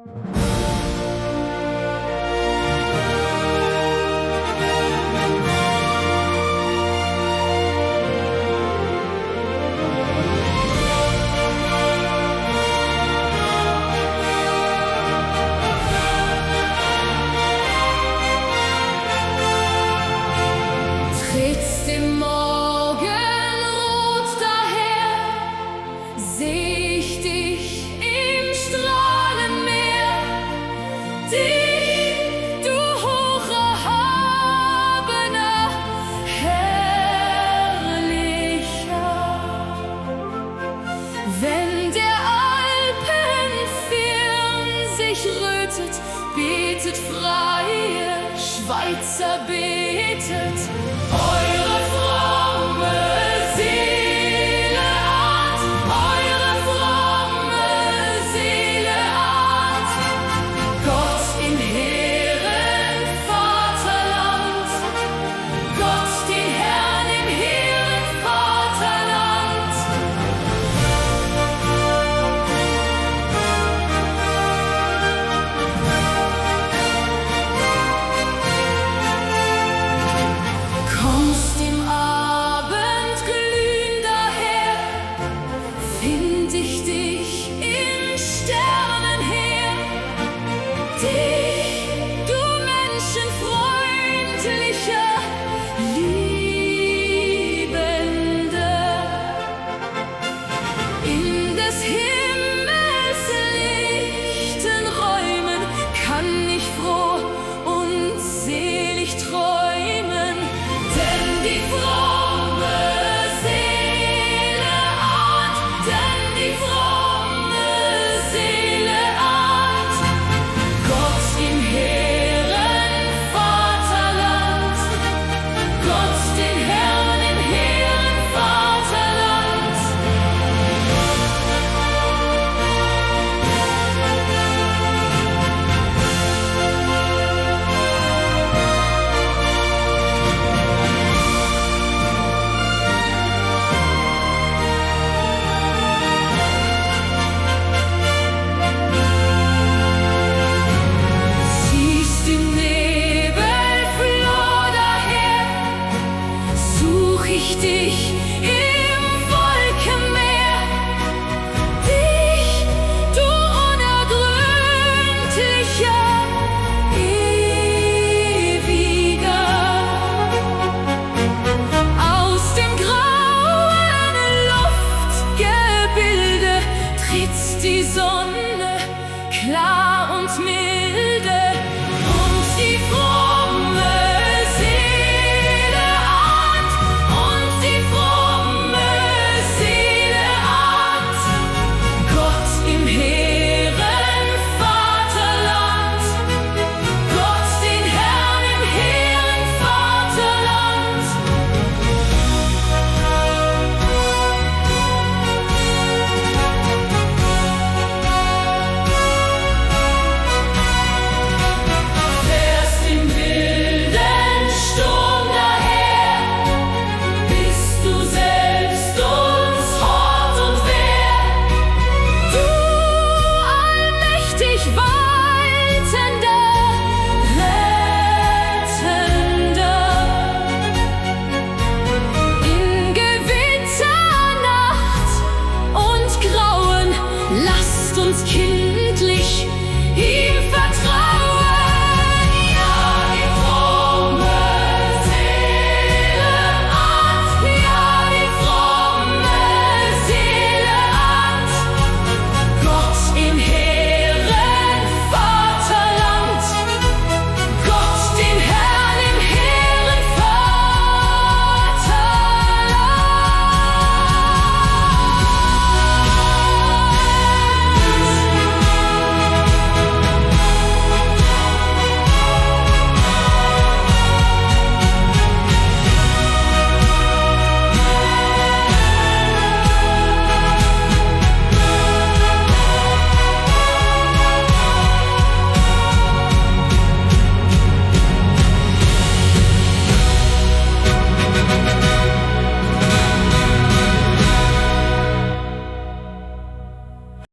Trittst im Morgenrot daher, seh ich dich im Strahlenmeer, dich, du hocherhabener, herrlicher. Wenn der Alpenfirn sich rötet, betet freie Schweizer, betet eure fromme Seele an, eure fromme Seele an. Gott im hehren Vaterland, Gott den Herrn im hehren Vaterland. Kommst im Abendglühen daher, find ich dich im Sternenheer, dich, du menschenfreundlicher, liebender. In des Himmels lichten Räumen kann ich froh und selig träumen, denn die fromme Seele ahnt, denn die fromme Seele ahnt. Gott im hehren Vaterland, Gott den Herrn im hehren Vaterland. Siehst im Nebel floh daher, such ich dich im Wolkenmeer, dich, du unergründlicher, ewiger. Aus dem grauen Luftgebilde tritt die Sonne klar und milde, und die fromme Seele ahnt, und die fromme Seele ahnt. Gott im hehren Vaterland, Gott den Herrn im hehren Vaterland. Fährst im wilden Sturm daher, bist du selbst uns Hort und Wehr, du allmächtig wahr.